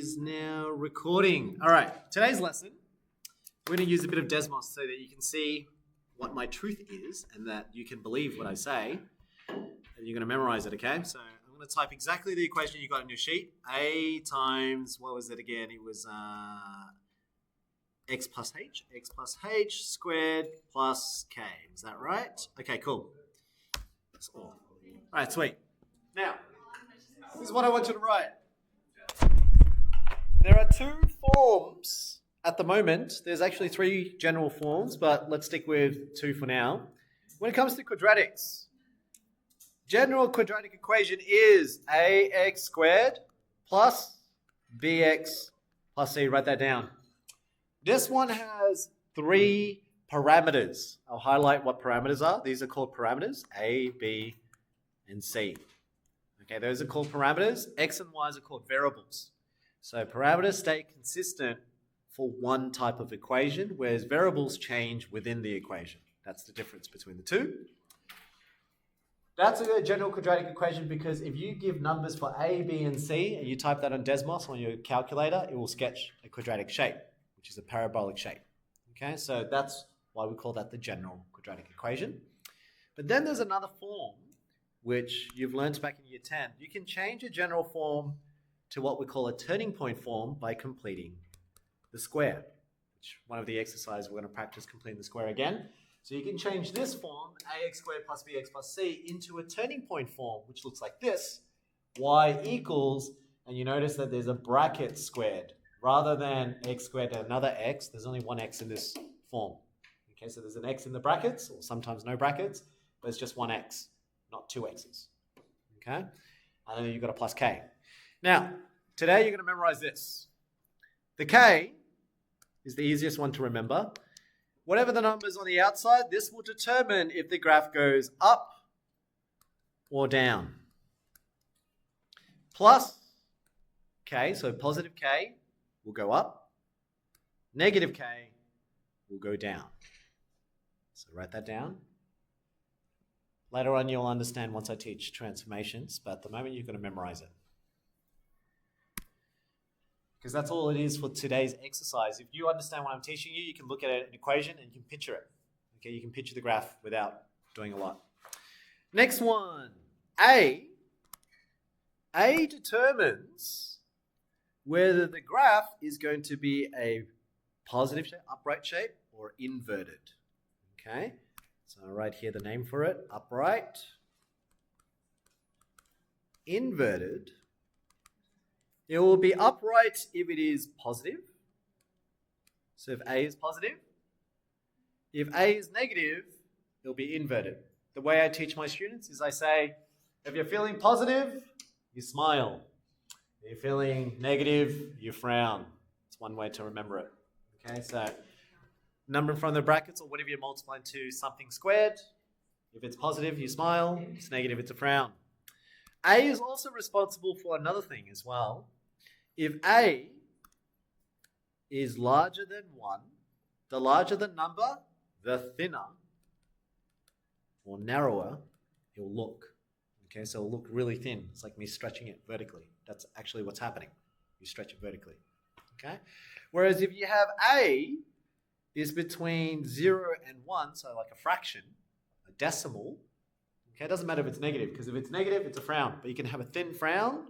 is now recording. All right, today's lesson, we're going to use a bit of Desmos so that you can see what my truth is and that you can believe what I say. And you're going to memorize it, okay? So I'm going to type exactly the equation you got on your sheet. A times, what was it again? It was x plus h squared plus k. Is that right? Okay, cool. That's all. All right, sweet. Now, this is what I want you to write. There are two forms at the moment. There's actually three general forms, but let's stick with two for now. When it comes to quadratics, general quadratic equation is ax squared plus bx plus c. Write that down. This one has three parameters. I'll highlight what parameters are. These are called parameters, A, B, and C. Okay, those are called parameters. X and Y's are called variables. So parameters stay consistent for one type of equation, whereas variables change within the equation. That's the difference between the two. That's a general quadratic equation because if you give numbers for A, B, and C, and you type that on Desmos on your calculator, it will sketch a quadratic shape, which is a parabolic shape. Okay, so that's why we call that the general quadratic equation. But then there's another form, which you've learned back in year 10. You can change a general form to what we call a turning point form by completing the square, which one of the exercises we're going to practice completing the square again. So you can change this form, ax squared plus bx plus c, into a turning point form, which looks like this, y equals, and you notice that there's a bracket squared. Rather than x squared and another x, there's only one x in this form. Okay, so there's an x in the brackets, or sometimes no brackets, but it's just one x, not two x's. Okay, and then you've got a plus k. Now, today you're going to memorize this. The k is the easiest one to remember. Whatever the numbers on the outside, this will determine if the graph goes up or down. Plus k, so positive k will go up. Negative k will go down. So write that down. Later on you'll understand once I teach transformations, but at the moment you're going to memorize it. Because that's all it is for today's exercise. If you understand what I'm teaching you, you can look at an equation and you can picture it. Okay, you can picture the graph without doing a lot. Next one, A. A determines whether the graph is going to be a positive shape, upright shape, or inverted. Okay, so I'll write here the name for it, upright, inverted. It will be upright if it is positive. So if A is positive. If A is negative, it'll be inverted. The way I teach my students is I say, if you're feeling positive, you smile. If you're feeling negative, you frown. It's one way to remember it. Okay, so number in front of the brackets or whatever you multiply into something squared. If it's positive, you smile. If it's negative, it's a frown. A is also responsible for another thing as well. If A is larger than 1, the larger the number, the thinner or narrower it will look. Okay, so it'll look really thin. It's like me stretching it vertically. That's actually what's happening. You stretch it vertically. Okay? Whereas if you have A is between 0 and 1, so like a fraction, a decimal, okay, it doesn't matter if it's negative, because if it's negative, it's a frown. But you can have a thin frown,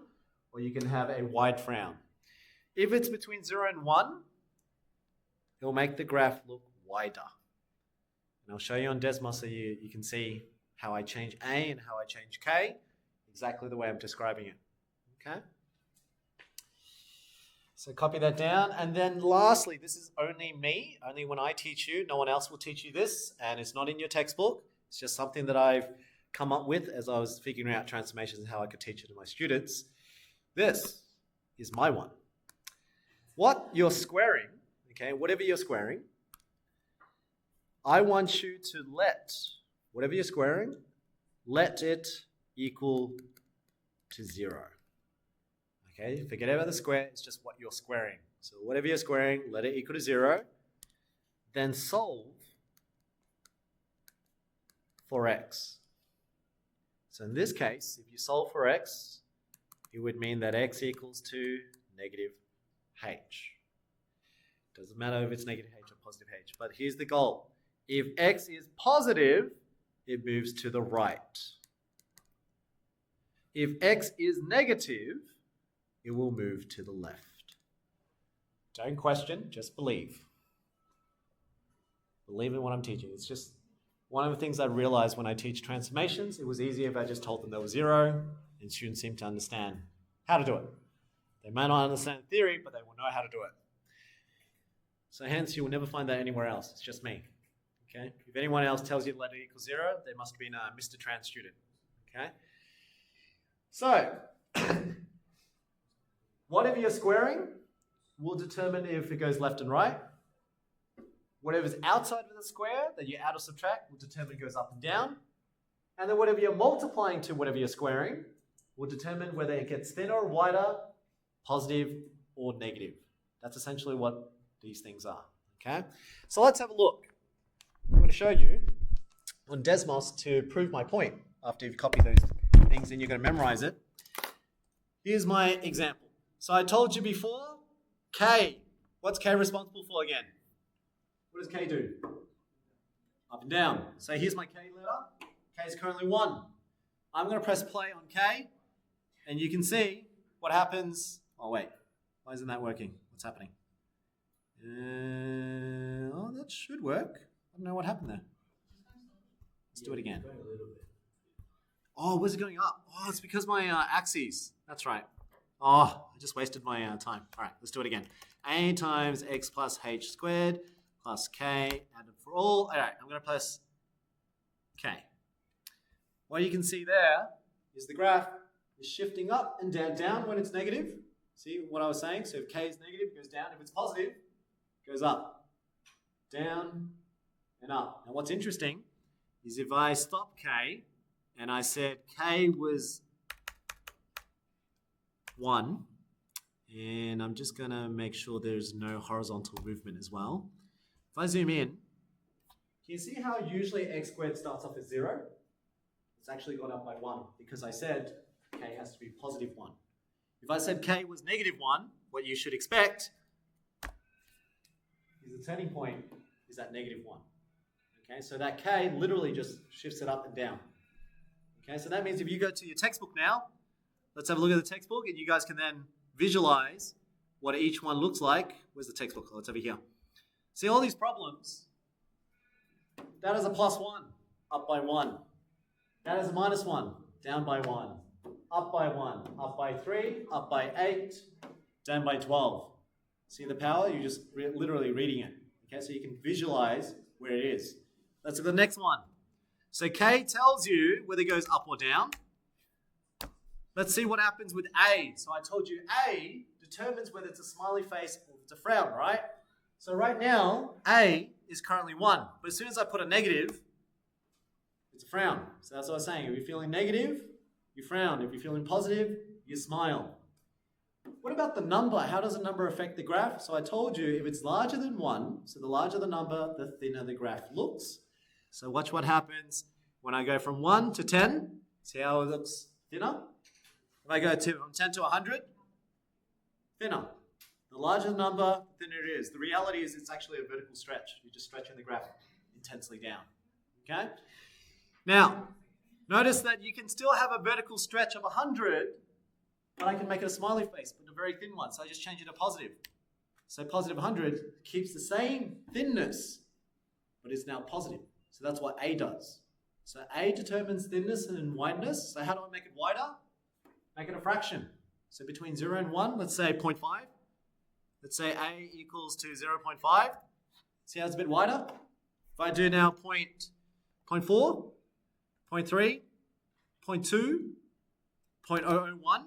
or you can have a wide frown. If it's between 0 and 1, it will make the graph look wider. And I'll show you on Desmos so you can see how I change A and how I change K, exactly the way I'm describing it. Okay? So copy that down. And then lastly, this is only me, only when I teach you. No one else will teach you this, and it's not in your textbook. It's just something that I've come up with as I was figuring out transformations and how I could teach it to my students. This is my one. What you're squaring, okay, whatever you're squaring, I want you to let, whatever you're squaring, let it equal to 0. Okay, forget about the square, it's just what you're squaring. So whatever you're squaring, let it equal to 0. Then solve for x. So in this case, if you solve for x, it would mean that x equals to negative h. Doesn't matter if it's negative h or positive h. But here's the goal. If x is positive, it moves to the right. If x is negative, it will move to the left. Don't question, just believe. Believe in what I'm teaching. It's just one of the things I realized when I teach transformations. It was easier if I just told them there was 0, and students seem to understand how to do it. They might not understand the theory, but they will know how to do it. So hence, you will never find that anywhere else. It's just me. Okay? If anyone else tells you let it equal 0, they must have been a Mr. Trans student. Okay? So, whatever you're squaring will determine if it goes left and right. Whatever's outside of the square that you add or subtract will determine it goes up and down. And then whatever you're multiplying to whatever you're squaring will determine whether it gets thinner or wider, positive or negative. That's essentially what these things are. Okay? So let's have a look. I'm going to show you on Desmos to prove my point. After you've copied those things and you're going to memorize it. Here's my example. So I told you before, K. What's K responsible for again? What does K do? Up and down. So here's my K letter. K is currently 1. I'm going to press play on K, and you can see what happens. Oh, wait. Why isn't that working? What's happening? Oh, that should work. I don't know what happened there. Let's do it again. Oh, where's it going up? Oh, it's because my axes. That's right. Oh, I just wasted my time. All right, let's do it again. A times x plus h squared plus k added for all. All right, I'm going to press k. What you can see there is the graph is shifting up and down when it's negative. See what I was saying? So if k is negative, it goes down. If it's positive, it goes up, down, and up. Now what's interesting is if I stop k and I said k was 1, and I'm just going to make sure there's no horizontal movement as well. If I zoom in, can you see how usually x squared starts off as 0? It's actually gone up by 1 because I said k has to be positive 1. If I said k was negative 1, what you should expect is the turning point is at negative 1. Okay, so that k literally just shifts it up and down. Okay, so that means if you go to your textbook now, let's have a look at the textbook, and you guys can then visualize what each one looks like. Where's the textbook? Oh, it's over here. See all these problems? That is a plus 1, up by 1. That is a minus 1, down by 1. Up by 1, up by 3, up by 8, down by 12. See the power? You're just literally reading it. Okay, so you can visualize where it is. Let's look at the next one. So K tells you whether it goes up or down. Let's see what happens with A. So I told you A determines whether it's a smiley face or it's a frown, right? So right now, A is currently 1. But as soon as I put a negative, it's a frown. So that's what I was saying. If you're feeling negative, you frown. If you're feeling positive, you smile. What about the number? How does a number affect the graph? So I told you if it's larger than 1, so the larger the number, the thinner the graph looks. So watch what happens when I go from 1 to 10. See how it looks thinner? If I go from 10 to 100, thinner. The larger the number, the thinner it is. The reality is it's actually a vertical stretch. You're just stretching the graph intensely down. Okay? Now, notice that you can still have a vertical stretch of 100, but I can make it a smiley face, but a very thin one. So I just change it to positive. So positive 100 keeps the same thinness, but is now positive. So that's what A does. So A determines thinness and wideness. So how do I make it wider? Make it a fraction. So between 0 and 1, let's say 0.5. Let's say A equals to 0.5. See how it's a bit wider? If I do now 0.4, 0.3, 0.2, 0.001,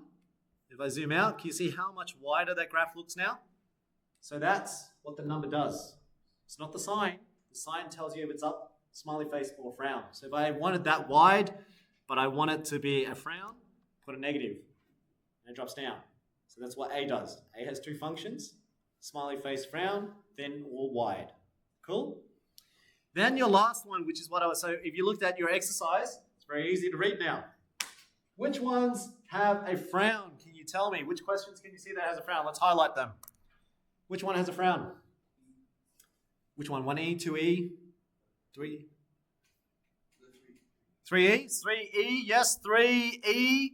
if I zoom out, can you see how much wider that graph looks now? So that's what the number does. It's not the sign. The sign tells you if it's up, smiley face, or frown. So if I wanted that wide, but I want it to be a frown, put a negative, and it drops down. So that's what A does. A has 2 functions, smiley face, frown, thin or wide. Cool? Then your last one, which is what I was, so if you looked at your exercise, it's very easy to read now. Which ones have a frown? Can you tell me? Which questions can you see that has a frown? Let's highlight them. Which one has a frown? Which one? 1E, 2E, 3E? 3E? 3E, yes, 3E.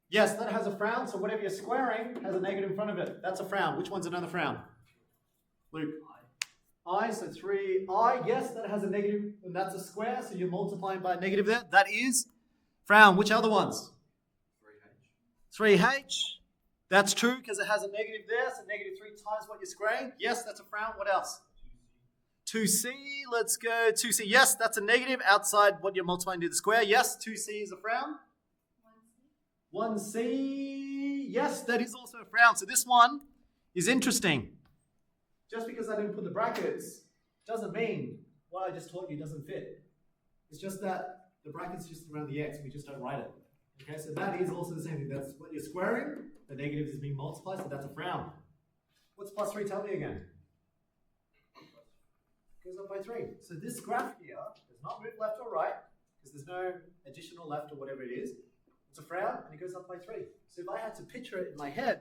Yes, that has a frown, so whatever you're squaring has a negative in front of it. That's a frown. Which one's another frown? Luke. I, so 3I, yes, that has a negative, and that's a square, so you're multiplying by a negative there. That is frown. Which other ones? 3H. That's true because it has a negative there, so negative 3 times what you're squaring. Yes, that's a frown. What else? 2C, let's go 2C. Yes, that's a negative outside what you're multiplying to the square. Yes, 2C is a frown. 1C, yes, that is also a frown. So this one is interesting. Just because I didn't put the brackets doesn't mean what I just taught you doesn't fit. It's just that the brackets just around the x, we just don't write it. Okay, so that is also the same thing. That's what you're squaring. The negative is being multiplied, so that's a frown. What's plus 3? Tell me again. Goes up by 3. So this graph here does not move left or right because there's no additional left or whatever it is. It's a frown and it goes up by 3. So if I had to picture it in my head,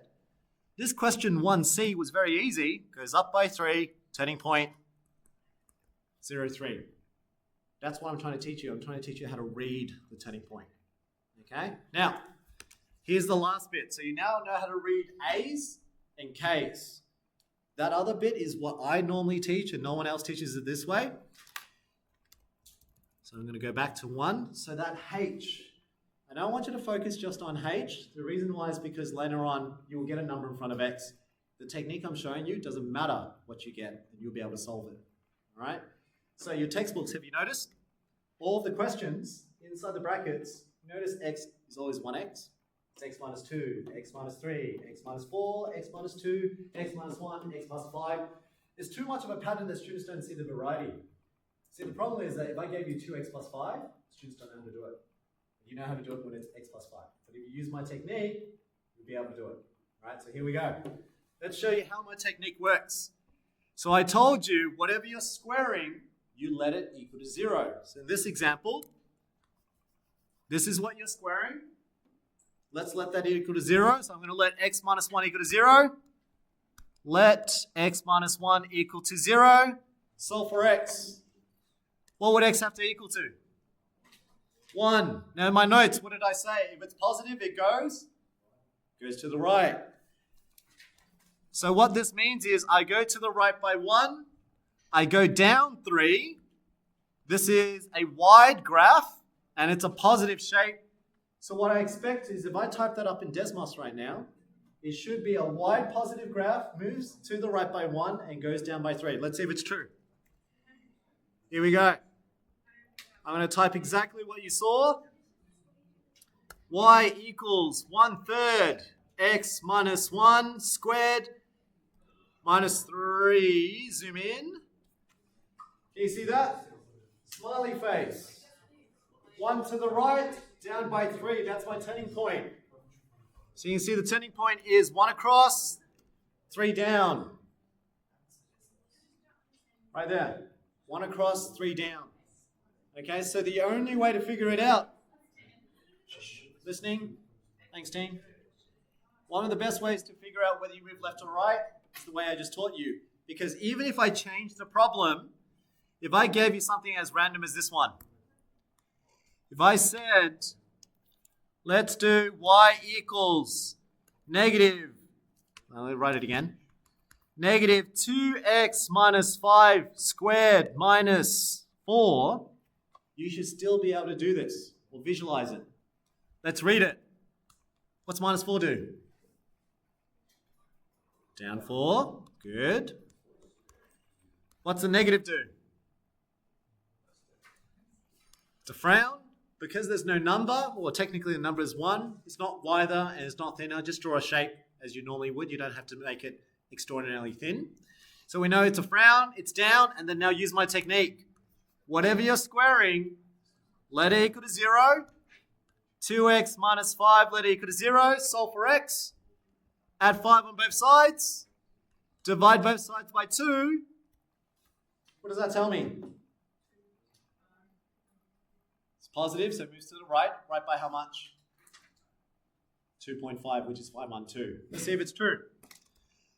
this question 1C was very easy. Goes up by 3, turning point 0, 3. That's what I'm trying to teach you. I'm trying to teach you how to read the turning point. Okay? Now, here's the last bit. So you now know how to read A's and K's. That other bit is what I normally teach and no one else teaches it this way. So I'm going to go back to 1. So that H, I don't want you to focus just on H. The reason why is because later on you will get a number in front of X. The technique I'm showing you doesn't matter what you get and you'll be able to solve it. All right? So your textbooks, have you noticed? All of the questions inside the brackets, notice X is always 1X. It's X minus 2, X minus 3, X minus 4, X minus 2, X minus 1, X plus 5. There's too much of a pattern that students don't see the variety. See, the problem is that if I gave you 2X plus 5, students don't know how to do it. You know how to do it when it's X plus 5. But if you use my technique, you'll be able to do it. All right, so here we go. Let's show you how my technique works. So I told you, whatever you're squaring, you let it equal to 0. So in this example, this is what you're squaring. Let's let that equal to 0. So I'm going to let x minus 1 equal to 0. Let x minus 1 equal to 0. Solve for x. What would x have to equal to? 1. Now in my notes, what did I say? If it's positive, it goes to the right. So what this means is I go to the right by 1. I go down 3. This is a wide graph, and it's a positive shape. So what I expect is if I type that up in Desmos right now, it should be a wide positive graph, moves to the right by 1 and goes down by 3. Let's see if it's true. Here we go. I'm going to type exactly what you saw. Y equals 1/3 x minus 1 squared minus 3. Zoom in. Can you see that? Smiley face. 1 to the right, down by 3. That's my turning point. So you can see the turning point is 1 across, 3 down. Right there. 1 across, 3 down. Okay, so the only way to figure it out, listening, thanks team. One of the best ways to figure out whether you move left or right is the way I just taught you. Because even if I change the problem, if I gave you something as random as this one, if I said, let's do y equals negative, let me write it again, negative 2x minus 5 squared minus 4, you should still be able to do this or visualize it. Let's read it. What's minus 4 do? Down 4. Good. What's the negative do? It's a frown. Because there's no number, or technically the number is 1, it's not wider and it's not thinner. Just draw a shape as you normally would. You don't have to make it extraordinarily thin. So we know it's a frown, it's down, and then now use my technique. Whatever you're squaring, let it equal to 0. 2x minus 5, let it equal to 0. Solve for x. Add 5 on both sides. Divide both sides by 2. What does that tell me? It's positive, so it moves to the right. Right by how much? 2.5, which is 512. Let's see if it's true.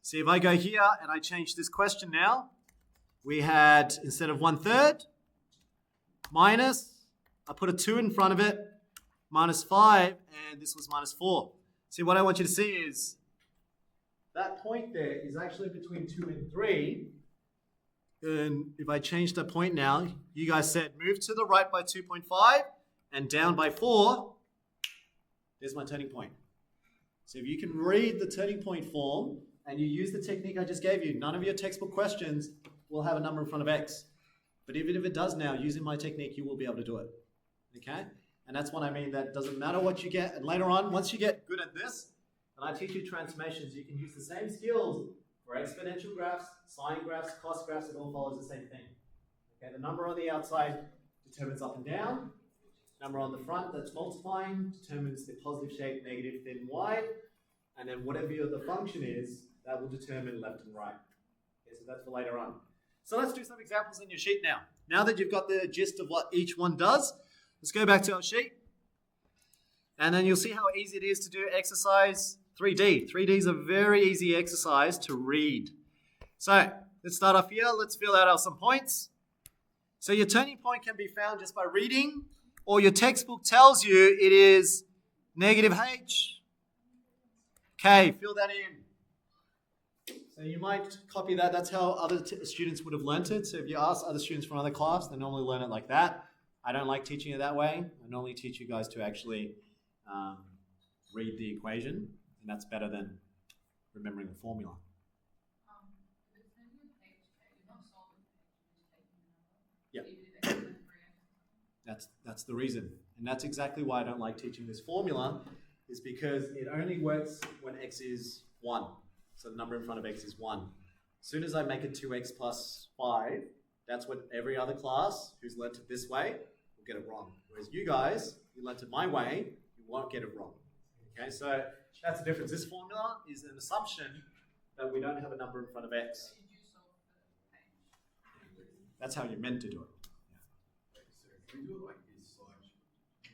See, if I go here and I change this question now, we had, instead of 1/3, minus, I put a 2 in front of it, minus 5, and this was minus 4. See, what I want you to see is that point there is actually between 2 and 3. And if I change the point now, you guys said move to the right by 2.5 and down by 4. There's my turning point. So if you can read the turning point form and you use the technique I just gave you, none of your textbook questions will have a number in front of x. But even if it does now, using my technique, you will be able to do it. Okay? And that's what I mean, that doesn't matter what you get. And later on, once you get good at this, and I teach you transformations, you can use the same skills for exponential graphs, sine graphs, cos graphs. It all follows the same thing. Okay, the number on the outside determines up and down. Number on the front that's multiplying determines the positive shape, negative, thin, wide. And then whatever the function is, that will determine left and right. Okay, so that's for later on. So let's do some examples in your sheet now. Now that you've got the gist of what each one does, let's go back to our sheet. And then you'll see how easy it is to do exercise 3D. 3D is a very easy exercise to read. So let's start off here. Let's fill out some points. So your turning point can be found just by reading, or your textbook tells you it is negative h. Okay, fill that in. So you might copy that. That's how other students would have learnt it. So if you ask other students from another class, they normally learn it like that. I don't like teaching it that way. I normally teach you guys to actually read the equation, and that's better than remembering the formula. Yeah. That's the reason. And that's exactly why I don't like teaching this formula, is because it only works when x is 1. So the number in front of x is 1. As soon as I make it 2x plus 5, that's what every other class who's learnt it this way will get it wrong. Whereas you guys, you learnt it my way, you won't get it wrong. Okay, so that's the difference. This formula is an assumption that we don't have a number in front of x. That's how you're meant to do it. If we do it like this, like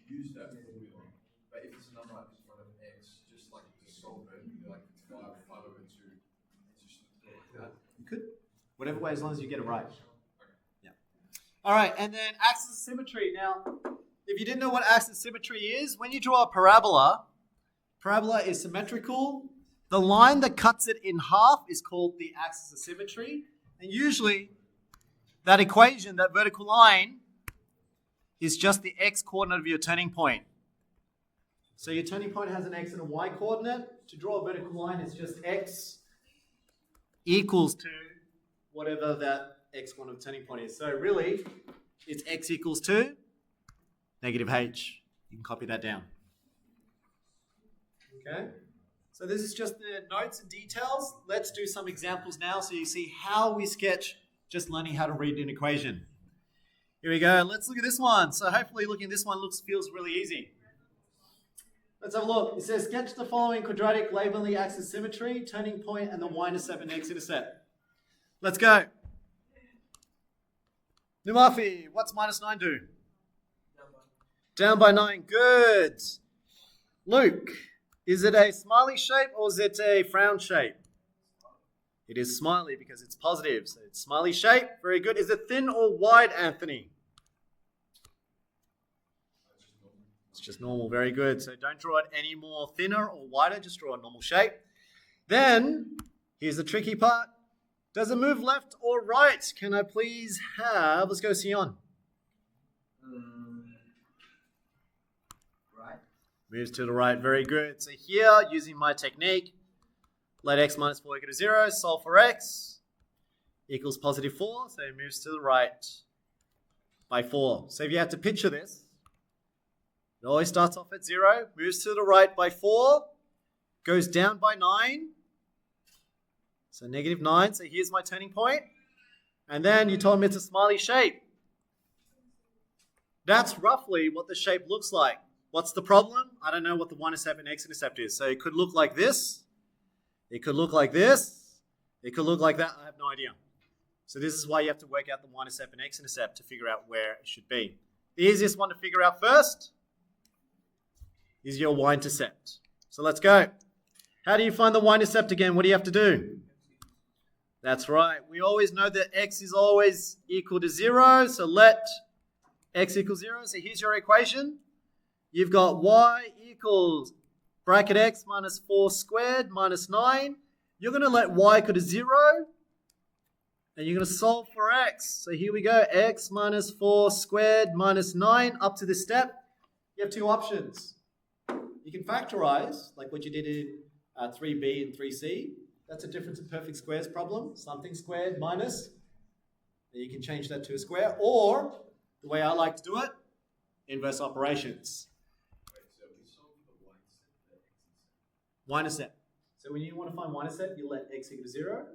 use that formula, but if it's a number like in front of x, just like to solve it, like 5/2. You could. Whatever way, as long as you get it right. Yeah. All right, and then axis of symmetry. Now, if you didn't know what axis of symmetry is, when you draw a parabola is symmetrical. The line that cuts it in half is called the axis of symmetry. And usually, that equation, that vertical line, is just the x coordinate of your turning point. So your turning point has an x and a y coordinate. To draw a vertical line, it's just x equals to whatever that x coordinate of turning point is. So really, it's x equals to negative h. You can copy that down. Okay? So this is just the notes and details. Let's do some examples now so you see how we sketch just learning how to read an equation. Here we go. Let's look at this one. So hopefully looking at this one feels really easy. Let's have a look. It says sketch the following quadratic labeling the axis symmetry, turning point, and the y-intercept and x-intercept. Let's go. Numafi, what's minus 9 do? Down by 9. Good. Luke, is it a smiley shape or is it a frown shape? It is smiley because it's positive. So it's smiley shape. Very good. Is it thin or wide, Anthony? It's just normal. Very good. So don't draw it any more thinner or wider. Just draw a normal shape. Then, here's the tricky part. Does it move left or right? Can I please have... Let's go, Sion. Right. Moves to the right. Very good. So here, using my technique, let x minus 4 equal to 0. Solve for x. Equals positive 4. So it moves to the right by 4. So if you have to picture this, it always starts off at 0, moves to the right by 4, goes down by 9. So negative 9. So here's my turning point. And then you told me it's a smiley shape. That's roughly what the shape looks like. What's the problem? I don't know what the y-intercept and x-intercept is. So it could look like this. It could look like this. It could look like that. I have no idea. So this is why you have to work out the y-intercept and x-intercept to figure out where it should be. The easiest one to figure out first is your y-intercept. So let's go. How do you find the y-intercept again? What do you have to do? That's right. We always know that x is always equal to 0. So let x equal 0. So here's your equation. You've got y equals bracket x minus 4 squared minus 9. You're going to let y equal to 0. And you're going to solve for x. So here we go. X minus 4 squared minus 9 up to this step. You have two options. You can factorize, like what you did in 3b and 3c. That's a difference in perfect squares problem. Something squared minus. And you can change that to a square. Or, the way I like to do it, inverse operations. Wait, so we solve for the y-intercept. Y-intercept. So when you want to find y-intercept, you let x equal to 0.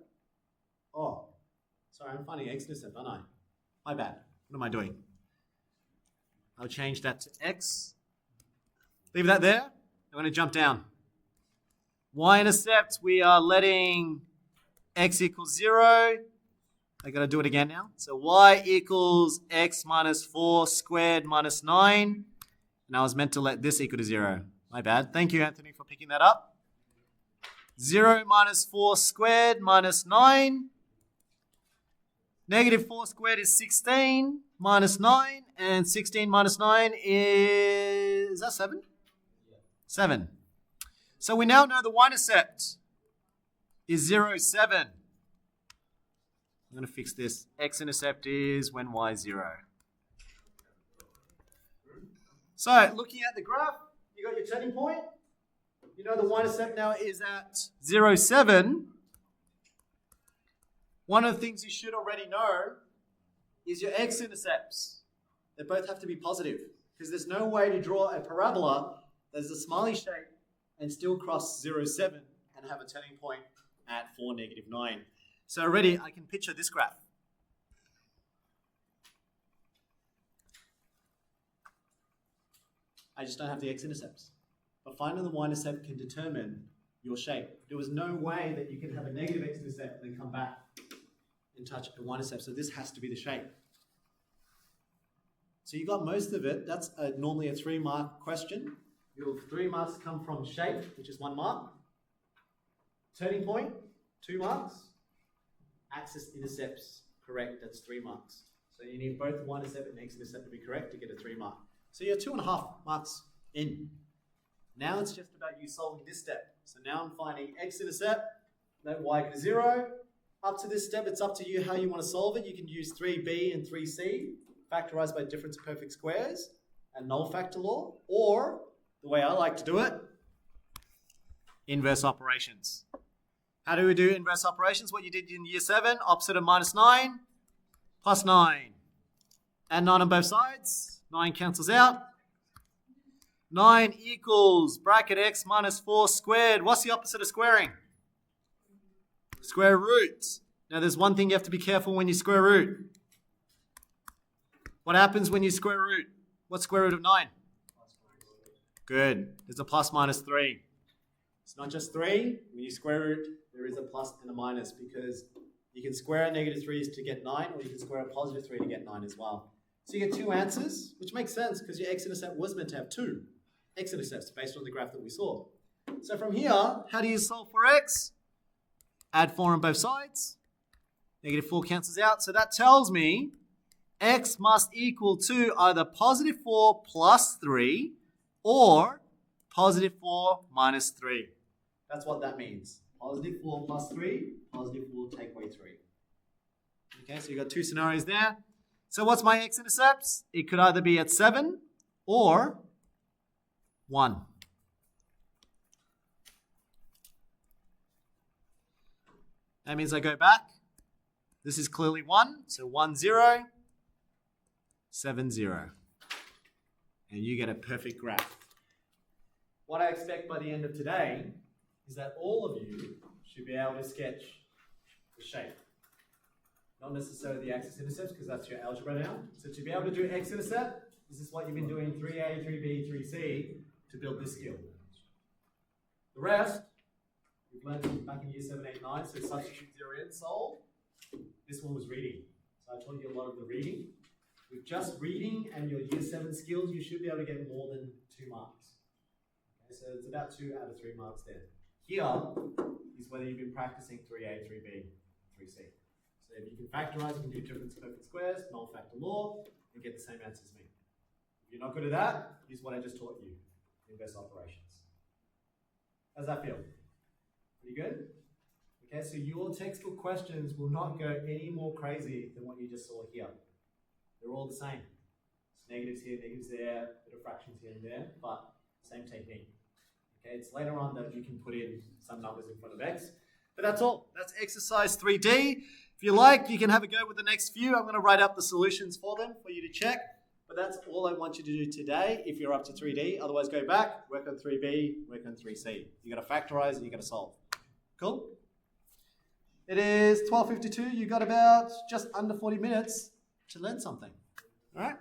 Oh, sorry, I'm finding x-intercept, aren't I? My bad. What am I doing? I'll change that to x. Leave that there. I'm going to jump down. Y-intercept, we are letting x equals 0. I got to do it again now. So y equals x minus 4 squared minus 9. And I was meant to let this equal to 0. My bad. Thank you, Anthony, for picking that up. 0 minus 4 squared minus 9. Negative 4 squared is 16 minus 9. And 16 minus 9 is that 7? 7. So we now know the y-intercept is 0, 7. I'm going to fix this. X-intercept is when y is 0. So looking at the graph, you got your turning point. You know the y-intercept now is at 0, 7. One of the things you should already know is your x-intercepts. They both have to be positive because there's no way to draw a parabola that's a smiley shape and still cross 0, 7 and have a turning point at 4, negative 9. So already I can picture this graph. I just don't have the x-intercepts. But finding the y-intercept can determine your shape. There was no way that you can have a negative x-intercept and then come back and touch a y-intercept. So this has to be the shape. So you got most of it. That's normally a 3-mark question. Your 3 marks come from shape, which is 1 mark. Turning point, 2 marks. Axis intercepts, correct, that's 3 marks. So you need both y-intercept and x-intercept to be correct to get a 3 mark. So you're 2.5 marks in. Now it's just about you solving this step. So now I'm finding x-intercept, let y equal to 0. Up to this step, it's up to you how you want to solve it. You can use 3b and 3c, factorized by difference of perfect squares, and null factor law, or the way I like to do it, inverse operations. How do we do inverse operations? What you did in year 7, opposite of minus 9, plus 9. Add 9 on both sides. 9 cancels out. 9 equals bracket x minus 4 squared. What's the opposite of squaring? Square root. Now there's one thing you have to be careful when you square root. What happens when you square root? What's square root of 9? Good. There's a plus minus 3. It's not just 3. When you square root, there is a plus and a minus because you can square a negative 3 to get 9, or you can square a positive 3 to get 9 as well. So you get 2 answers, which makes sense because your x-intercept was meant to have 2 x-intercepts based on the graph that we saw. So from here, how do you solve for x? Add 4 on both sides. Negative 4 cancels out. So that tells me x must equal to either positive 4 plus 3 or positive 4 minus 3. That's what that means. Positive 4 plus 3, positive 4 take away 3. Okay, so you've got 2 scenarios there. So what's my x-intercepts? It could either be at 7 or 1. That means I go back. This is clearly 1, so 1, 0, 7, 0. And you get a perfect graph. What I expect by the end of today is that all of you should be able to sketch the shape. Not necessarily the axis intercepts, because that's your algebra now. So to be able to do x-intercept, this is what you've been doing 3a, 3b, 3c to build this skill. The rest, you've learned back in year 7, 8, 9, so substitute 0 in, solve. This one was reading. So I taught you a lot of the reading. With just reading and your year 7 skills, you should be able to get more than 2 marks. Okay, so it's about 2 out of 3 marks there. Here is whether you've been practicing 3A, 3B, 3C. So if you can factorize, you can do different perfect squares, non-factor law, and get the same answer as me. If you're not good at that, use what I just taught you, inverse operations. How's that feel? Pretty good? Okay, so your textbook questions will not go any more crazy than what you just saw here. They're all the same. It's negatives here, negatives there, bit of fractions here and there, but same technique. Okay, it's later on that you can put in some numbers in front of x. But that's all. That's exercise 3D. If you like, you can have a go with the next few. I'm going to write up the solutions for them for you to check. But that's all I want you to do today if you're up to 3D. Otherwise, go back, work on 3B, work on 3C. You got to factorize and you got to solve. Cool? It is 12:52. You got about just under 40 minutes to learn something. All right?